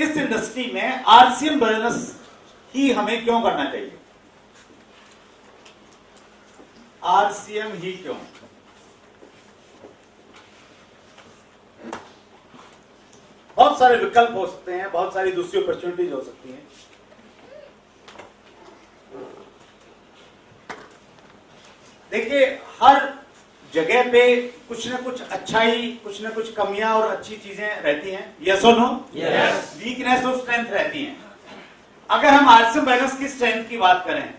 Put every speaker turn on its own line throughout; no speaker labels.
इस इंडस्ट्री में RCM business ही हमें क्यों करना चाहिए? आरसीएम ही क्यों? बहुत सारे विकल्प हो सकते हैं, बहुत सारी दूसरी अपॉर्चुनिटीज हो सकती हैं। देखिए, हर जगह पे कुछ ना कुछ अच्छाई, कुछ ना कुछ कमियां और अच्छी चीजें रहती हैं। यस और नो? यस। वीकनेस और स्ट्रेंथ रहती हैं। अगर हम आरसीएम बिजनेस की स्ट्रेंथ की बात करें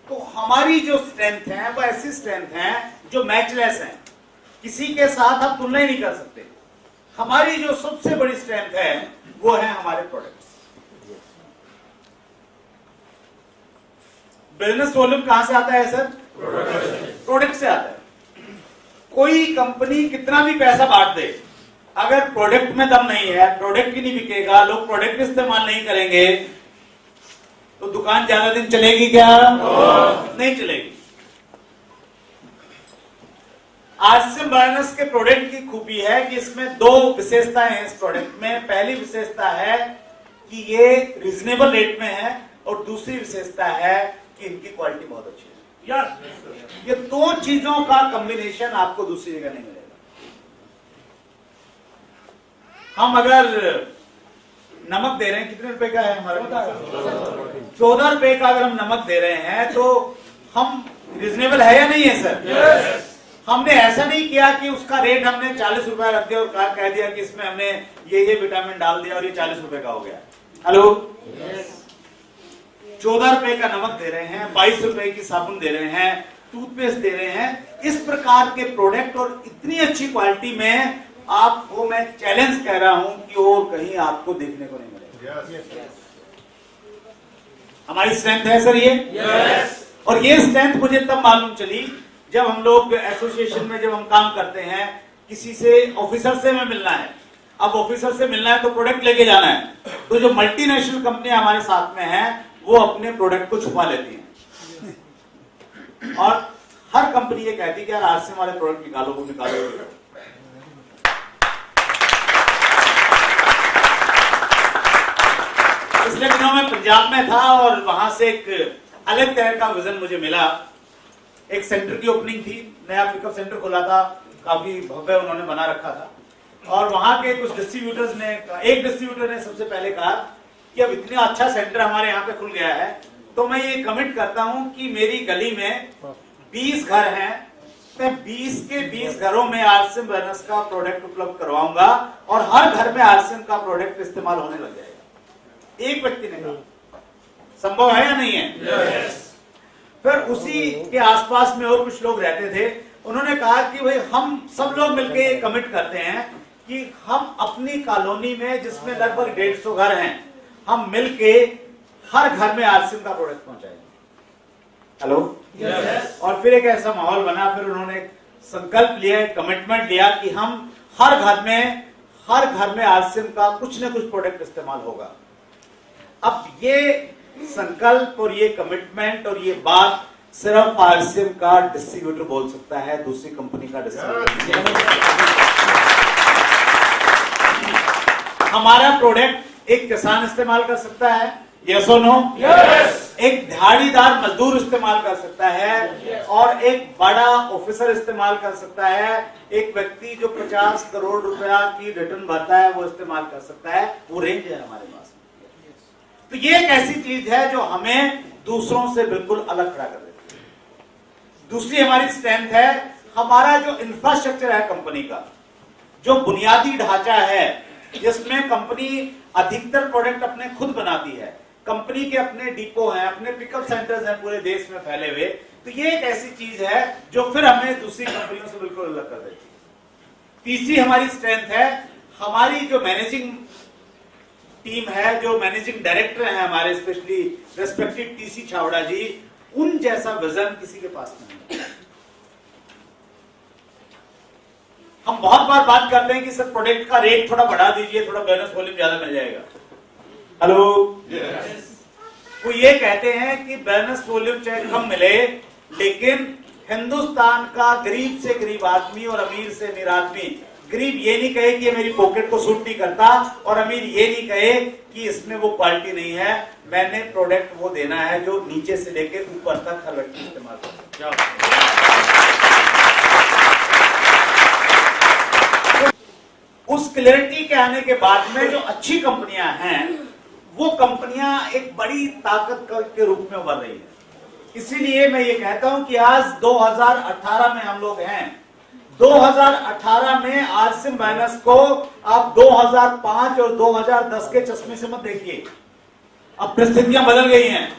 तो हमारी जो स्ट्रेंथ है वो ऐसी स्ट्रेंथ है जो मैचलेस है, किसी के साथ आप तुलना ही नहीं कर सकते। हमारी जो सबसे बड़ी स्ट्रेंथ है वो है हमारे प्रोडक्ट्स। बिजनेस वॉल्यूम कहां से आता है सर? प्रोडक्ट से आता है। कोई कंपनी कितना भी पैसा बांट दे, अगर प्रोडक्ट में दम नहीं है, प्रोडक्ट ही नहीं बिकेगा, लोग प्रोडक्ट इस्तेमाल नहीं करेंगे, तो दुकान ज्यादा दिन चलेगी क्या? नहीं चलेगी। आरसीएम बिजनेस के प्रोडक्ट की खूबी है कि इसमें दो विशेषताएं हैं इस प्रोडक्ट में। पहली विशेषता है कि ये रीजनेबल रेट में है और दूसरी विशेषता है कि इनकी क्वालिटी बहुत अच्छी है। ये दो चीजों का कॉम्बिनेशन आपको दूसरी जगह नहीं मिलेगा। हम अगर नमक दे रहे हैं, कितने रुपए का है हमारा? 14 रुपए का अगर हम नमक दे रहे हैं तो हम रीजनेबल है या नहीं है सर? yes. हमने ऐसा नहीं किया कि उसका रेट हमने 40 रुपए रख दिया और कह दिया कि इसमें हमने ये विटामिन डाल दिया और ये 40 रुपए का हो गया। हेलो, 14 रुपए का नमक दे रहे हैं, 22 रुपए की साबुन दे रहे हैं, टूथपेस्ट दे रहे हैं। इस प्रकार के प्रोडक्ट और इतनी अच्छी क्वालिटी में आपको मैं चैलेंज कह रहा हूं कि और कहीं आपको देखने को नहीं मिलेगा। हमारी स्ट्रेंथ है सर ये। और ये स्ट्रेंथ मुझे तब मालूम चली जब हम लोग एसोसिएशन में जब हम काम करते हैं, किसी से ऑफिसर से हमें मिलना है। अब ऑफिसर से मिलना है तो प्रोडक्ट लेके जाना है, तो जो मल्टीनेशनल कंपनियां हमारे साथ में हैं वो अपने प्रोडक्ट को छुपा लेती हैं और हर कंपनी ये कहती है कि यार आरसीएम वाले प्रोडक्ट निकालो, वो निकालो। पिछले दिनों में पंजाब में था और वहां से एक अलग तरह का विजन मुझे मिला। एक सेंटर की ओपनिंग थी, नया पिकअप सेंटर खोला था, काफी भव्य उन्होंने बना रखा था। और वहां के कुछ डिस्ट्रीब्यूटर्स ने, एक डिस्ट्रीब्यूटर ने सबसे पहले कहा कि अब इतना अच्छा सेंटर हमारे यहाँ पे खुल गया है तो मैं ये कमिट करता हूं कि मेरी गली में 20 घर हैं, मैं 20 के 20 घरों में आरसीएम बिजनेस का प्रोडक्ट उपलब्ध करवाऊंगा और हर घर में आरसीएम का प्रोडक्ट इस्तेमाल होने लग जाएगा। एक व्यक्ति ने कहा। संभव है या नहीं है? yes. फिर उसी के आसपास में और कुछ लोग रहते थे, उन्होंने कहा कि भाई हम सब लोग मिलकर कमिट करते हैं कि हम अपनी कॉलोनी में जिसमें लगभग 150 घर हैं, हम मिलके हर घर में आरसीएम का प्रोडक्ट पहुंचाएंगे। Hello, yes. और फिर एक ऐसा माहौल बना, फिर उन्होंने संकल्प लिया, कमिटमेंट लिया कि हम हर घर में आरसीएम का कुछ ना कुछ प्रोडक्ट इस्तेमाल होगा। अब ये संकल्प और ये कमिटमेंट और ये बात सिर्फ आरसीएम का डिस्ट्रीब्यूटर बोल सकता है, दूसरी कंपनी का डिस्ट्रीब्यूटर। हमारा प्रोडक्ट एक किसान इस्तेमाल कर सकता है, यस और नो? यस। एक दिहाड़ीदार मजदूर इस्तेमाल कर सकता है और एक बड़ा ऑफिसर इस्तेमाल कर सकता है, एक व्यक्ति जो 50 करोड़ रुपया की रिटर्न भरता है वो इस्तेमाल कर सकता है। वो रेंज है हमारे पास। तो ये एक ऐसी चीज है जो हमें दूसरों से बिल्कुल अलग खड़ा कर देती है। दूसरी हमारी स्ट्रेंथ है हमारा जो इंफ्रास्ट्रक्चर है कंपनी का, जो बुनियादी ढांचा है जिसमें कंपनी अधिकतर प्रोडक्ट अपने खुद बनाती है। कंपनी के अपने डिपो हैं, अपने पिकअप सेंटर्स हैं पूरे देश में फैले हुए। तो ये एक ऐसी चीज है जो फिर हमें दूसरी कंपनियों से बिल्कुल अलग कर देती है। तीसरी हमारी स्ट्रेंथ है हमारी जो मैनेजिंग टीम है, जो मैनेजिंग डायरेक्टर हैं हमारे, स्पेशली रेस्पेक्टेड टीसी छावड़ा जी, उन जैसा विजन किसी के पास नहीं है। हम बहुत बार बात करते हैं कि सर प्रोडक्ट का रेट थोड़ा बढ़ा दीजिए, थोड़ा बिजनेस वॉल्यूम ज्यादा मिल जाएगा। Hello, yes. वो ये कहते हैं कि बिजनेस वॉल्यूम चाहे कम मिले, लेकिन हिंदुस्तान का गरीब से गरीब आदमी और अमीर से अमीर आदमी गरीब ये नहीं कहे कि ये मेरी पॉकेट को सूट नहीं करता, और अमीर ये नहीं कहे कि इसमें वो क्वालिटी नहीं है। मैंने प्रोडक्ट वो देना है जो नीचे से लेकर ऊपर तक हर व्यक्ति इस्तेमाल करे। उस क्लैरिटी के आने के बाद में जो अच्छी कंपनियां हैं, वो कंपनियां एक बड़ी ताकत के रूप में उभर रही है। इसीलिए मैं ये कहता हूं कि आज 2018 में हम लोग हैं। 2018 में आरसीएम माइनस को आप 2005 और 2010 के चश्मे से मत देखिए। अब परिस्थितियां बदल गई हैं,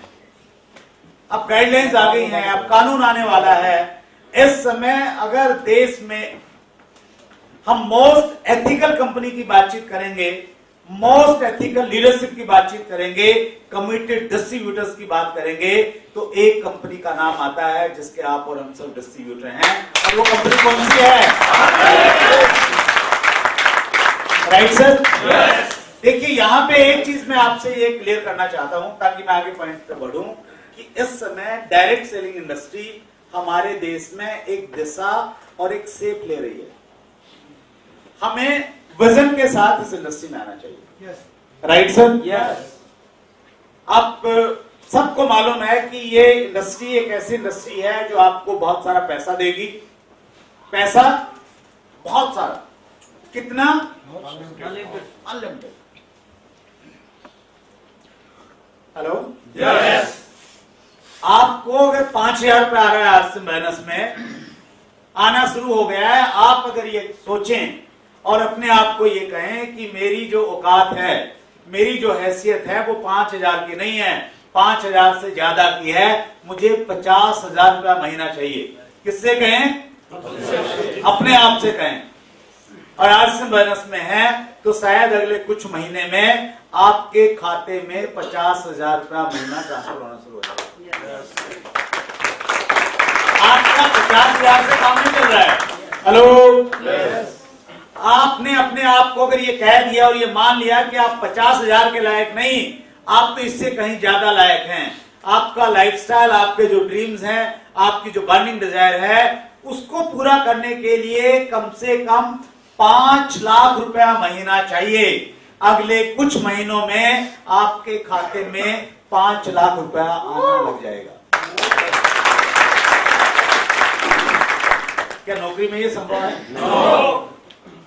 अब गाइडलाइंस आ गई हैं, अब कानून आने वाला है। इस समय अगर देश में हम मोस्ट एथिकल कंपनी की बातचीत करेंगे, मोस्ट एथिकल लीडरशिप की बातचीत करेंगे, कमिटेड डिस्ट्रीब्यूटर्स की बात करेंगे, तो एक कंपनी का नाम आता है जिसके आप और हम सब डिस्ट्रीब्यूटर हैं, और वो कंपनी कौन सी है? Right sir? देखिए यहां पे एक चीज मैं आपसे ये क्लियर करना चाहता हूं ताकि मैं आगे पॉइंट पे बढ़ूं कि इस समय डायरेक्ट सेलिंग इंडस्ट्री हमारे देश में एक दिशा और एक शेप ले रही है। हमें विजन के साथ इस इंडस्ट्री में आना चाहिए। Right sir? यस। आप सबको मालूम है कि ये इंडस्ट्री एक ऐसी इंडस्ट्री है जो आपको बहुत सारा पैसा देगी। पैसा बहुत सारा, कितना? अनलिमिटेड। हेलो? यस। आपको अगर 5,000 रुपए आ रहा है आज से माइनस में आना शुरू हो गया है, आप अगर ये सोचें और अपने आप को ये कहें कि मेरी जो औकात है, मेरी जो हैसियत है वो 5,000 की नहीं है, 5,000 से ज्यादा की है, मुझे 50,000 रुपया महीना चाहिए। किससे कहें? अपने आप से कहें। और आज से बोनस में है तो शायद अगले कुछ महीने में आपके खाते में 50,000 रुपया महीना ट्रांसफर होना शुरू हो जाएगा। आपका 50,000 से काम नहीं चल रहा है। हेलो? आपने अपने आप को अगर ये कह दिया और ये मान लिया कि आप 50,000 के लायक नहीं, आप तो इससे कहीं ज्यादा लायक हैं। आपका लाइफस्टाइल, आपके जो ड्रीम्स हैं, आपकी जो बर्निंग डिजायर है, उसको पूरा करने के लिए कम से कम 5 लाख रुपया महीना चाहिए। अगले कुछ महीनों में आपके खाते में 5 लाख रुपया आना लग जाएगा। क्या नौकरी में ये संभव है? no.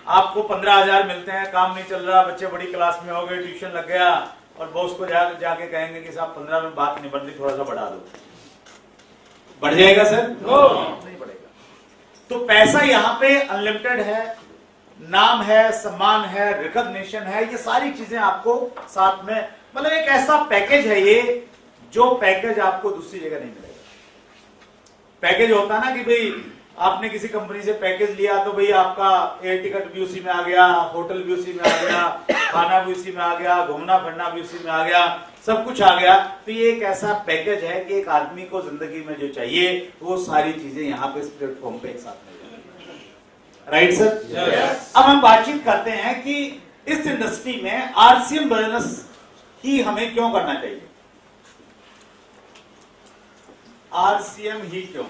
आपको 15,000 मिलते हैं, काम नहीं चल रहा, बच्चे बड़ी क्लास में हो गए, ट्यूशन लग गया, और बॉस को जाके कहेंगे कि साहब 15 में बात नहीं बढ़ती, थोड़ा सा बढ़ा दो। बढ़ जाएगा सर? no. नहीं बढ़ेगा। तो पैसा यहाँ पे अनलिमिटेड है, नाम है, सम्मान है, रिकॉग्निशन है, ये सारी चीजें आपको साथ में, मतलब एक ऐसा पैकेज है ये, जो पैकेज आपको दूसरी जगह नहीं मिलेगा। पैकेज होता ना कि भाई आपने किसी कंपनी से पैकेज लिया तो भाई आपका एयर टिकट भी उसी में आ गया, होटल भी उसी में आ गया, खाना भी उसी में आ गया, घूमना फिरना भी उसी में आ गया, सब कुछ आ गया। तो ये एक ऐसा पैकेज है कि एक आदमी को जिंदगी में जो चाहिए वो सारी चीजें यहाँ पे इस प्लेटफॉर्म पे एक साथ मिल जाएगी। Right sir? yes. अब हम बातचीत करते हैं कि इस इंडस्ट्री में आरसीएम बिजनेस ही हमें क्यों करना चाहिए। आरसीएम ही क्यों?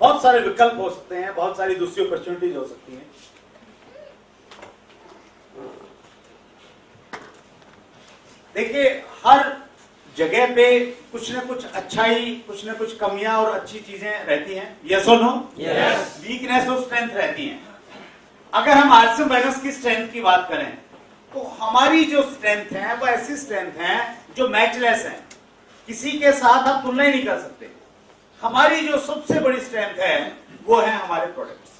बहुत सारे विकल्प हो सकते हैं, बहुत सारी दूसरी अपॉर्चुनिटीज हो सकती हैं। देखिए हर जगह पे कुछ न कुछ अच्छाई, कुछ न कुछ कमियां और अच्छी चीजें रहती हैं। यस और नो? यस। वीकनेस और स्ट्रेंथ रहती हैं। अगर हम आरसीएम बिजनेस की स्ट्रेंथ की बात करें तो हमारी जो स्ट्रेंथ है वो ऐसी स्ट्रेंथ है जो मैचलेस है, किसी के साथ आप तुलना ही नहीं कर सकते। हमारी जो सबसे बड़ी स्ट्रेंथ है वो है हमारे प्रोडक्ट्स।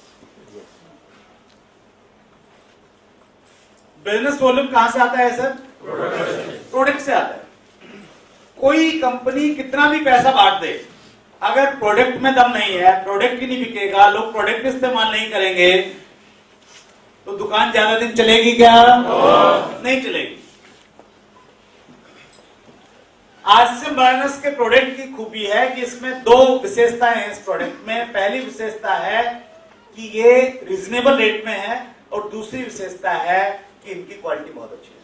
बिजनेस वॉल्यूम कहां से आता है सर? प्रोडक्ट से आता है। कोई कंपनी कितना भी पैसा बांट दे, अगर प्रोडक्ट में दम नहीं है, प्रोडक्ट ही नहीं बिकेगा, लोग प्रोडक्ट इस्तेमाल नहीं करेंगे, तो दुकान ज्यादा दिन चलेगी क्या? नहीं चलेगी। आरसीएम बिजनेस के प्रोडक्ट की खूबी है कि इसमें दो विशेषताएं हैं इस प्रोडक्ट में। पहली विशेषता है कि ये रीजनेबल रेट में है, और दूसरी विशेषता है कि इनकी क्वालिटी बहुत अच्छी है।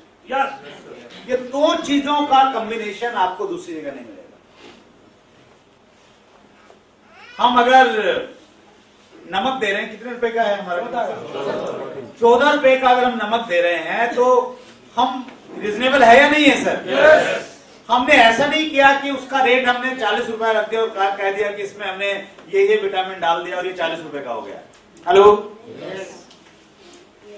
ये दो चीजों का कॉम्बिनेशन आपको दूसरी जगह नहीं मिलेगा। हम अगर नमक दे रहे हैं, कितने रुपए का है हमारा? 14 रुपए का अगर हम नमक दे रहे हैं तो हम रिजनेबल है या नहीं है सर? हमने ऐसा नहीं किया कि उसका रेट हमने 40 रुपए रख दिया और कह दिया कि इसमें हमने ये विटामिन डाल दिया और ये 40 रुपए का हो गया। हेलो,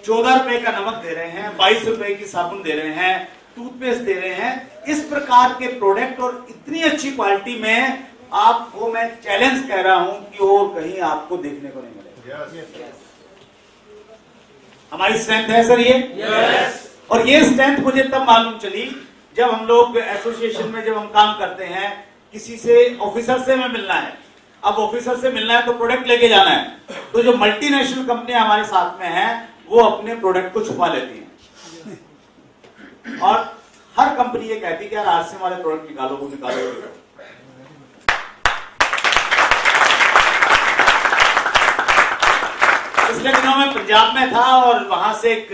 14 रुपए का नमक दे रहे हैं, 22 रुपए की साबुन दे रहे हैं, टूथपेस्ट दे रहे हैं। इस प्रकार के प्रोडक्ट और इतनी अच्छी क्वालिटी में आपको मैं चैलेंज कह रहा हूं कि और कहीं आपको देखने को नहीं मिलेगा। हमारी स्ट्रेंथ है सर ये। और ये स्ट्रेंथ मुझे तब मालूम चली जब हम लोग एसोसिएशन में जब हम काम करते हैं, किसी से ऑफिसर से हमें मिलना है। अब ऑफिसर से मिलना है तो प्रोडक्ट लेके जाना है, तो जो मल्टीनेशनल कंपनियां हमारे साथ में हैं वो अपने प्रोडक्ट को छुपा लेती हैं और हर कंपनी ये कहती है कि यार आरसीएम वाले प्रोडक्ट निकालो, वो निकालो। पिछले दिनों में पंजाब में था और वहां से एक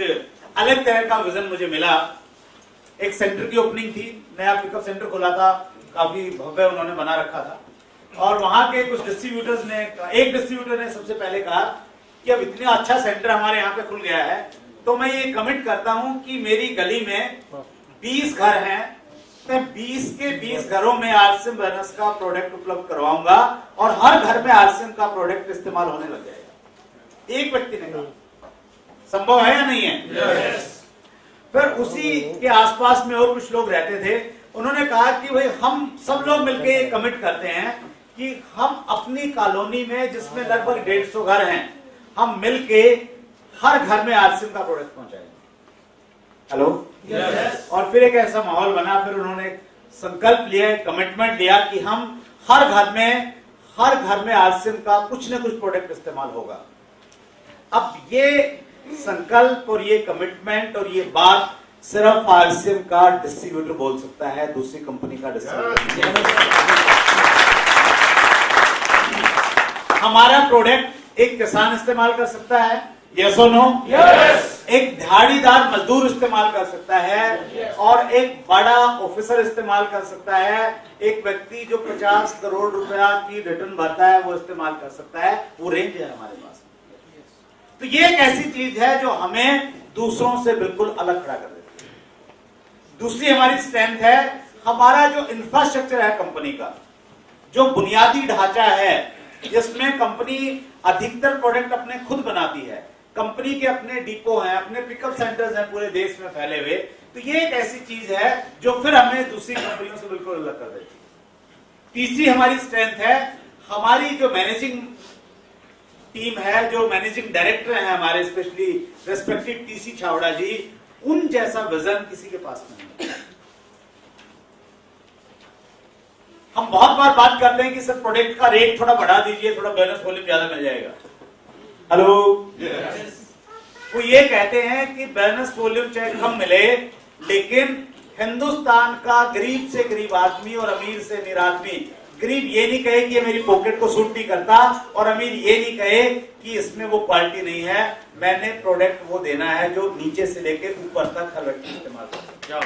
अलग तरह का विजन मुझे मिला। एक सेंटर की ओपनिंग थी, नया पिकअप सेंटर खोला था, काफी भव्य उन्होंने बना रखा था। और वहां के कुछ डिस्ट्रीब्यूटर्स ने, एक डिस्ट्रीब्यूटर ने सबसे पहले कहा कि अब इतना अच्छा सेंटर हमारे यहाँ पे खुल गया है तो मैं ये कमिट करता हूं कि मेरी गली में 20 घर हैं, मैं 20 के 20 घरों में आरसीएम बैनर्स का प्रोडक्ट उपलब्ध करवाऊंगा और हर घर में आरसीएम का प्रोडक्ट इस्तेमाल होने लग जाएगा। एक व्यक्ति ने कहा, संभव है या नहीं है? फिर उसी के आसपास में और कुछ लोग रहते थे, उन्होंने कहा कि भाई हम सब लोग मिलकर ये कमिट करते हैं कि हम अपनी कॉलोनी में जिसमें लगभग 150 घर हैं, हम मिलके हर घर में आरसीएम का प्रोडक्ट पहुंचाएंगे। हेलो, और फिर एक ऐसा माहौल बना, फिर उन्होंने संकल्प लिया, एक कमिटमेंट लिया कि हम हर घर में आरसीएम का कुछ न कुछ प्रोडक्ट इस्तेमाल होगा। अब ये संकल्प और ये कमिटमेंट और ये बात सिर्फ आरसीएम का डिस्ट्रीब्यूटर बोल सकता है, दूसरी कंपनी का डिस्ट्रीब्यूटर। हमारा प्रोडक्ट एक किसान इस्तेमाल कर सकता है, यस और नो? यस। एक दिहाड़ीदार मजदूर इस्तेमाल कर सकता है और एक बड़ा ऑफिसर इस्तेमाल कर सकता है, एक व्यक्ति जो 50 करोड़ रुपया की रिटर्न भरता है वो इस्तेमाल कर सकता है। वो रेंज है हमारे पास। तो ये एक ऐसी चीज है जो हमें दूसरों से बिल्कुल अलग खड़ा कर देती है। दूसरी हमारी स्ट्रेंथ है हमारा जो इंफ्रास्ट्रक्चर है कंपनी का, जो बुनियादी ढांचा है जिसमें कंपनी अधिकतर प्रोडक्ट अपने खुद बनाती है। कंपनी के अपने डिपो हैं, अपने पिकअप सेंटर्स हैं पूरे देश में फैले हुए। तो ये एक ऐसी चीज है जो फिर हमें दूसरी कंपनियों से बिल्कुल अलग कर देती है। तीसरी हमारी स्ट्रेंथ है हमारी जो मैनेजिंग टीम है, जो मैनेजिंग डायरेक्टर हैं हमारे, स्पेशली रेस्पेक्टेड टीसी छावड़ा जी, उन जैसा विजन किसी के पास नहीं है। हम बहुत बार बात करते हैं कि सर प्रोडक्ट का रेट थोड़ा बढ़ा दीजिए, थोड़ा बोनस वॉल्यूम ज्यादा मिल जाएगा। हेलो, वो ये कहते हैं कि बोनस वॉल्यूम चाहे कम मिले, लेकिन हिंदुस्तान का गरीब से गरीब आदमी और अमीर से अमीर आदमी, गरीब ये नहीं कहे कि ये मेरी पॉकेट को सूट नहीं करता और अमीर ये नहीं कहे कि इसमें वो क्वालिटी नहीं है। मैंने प्रोडक्ट वो देना है जो नीचे से लेकर ऊपर तक हर व्यक्ति इस्तेमाल कर सकता है।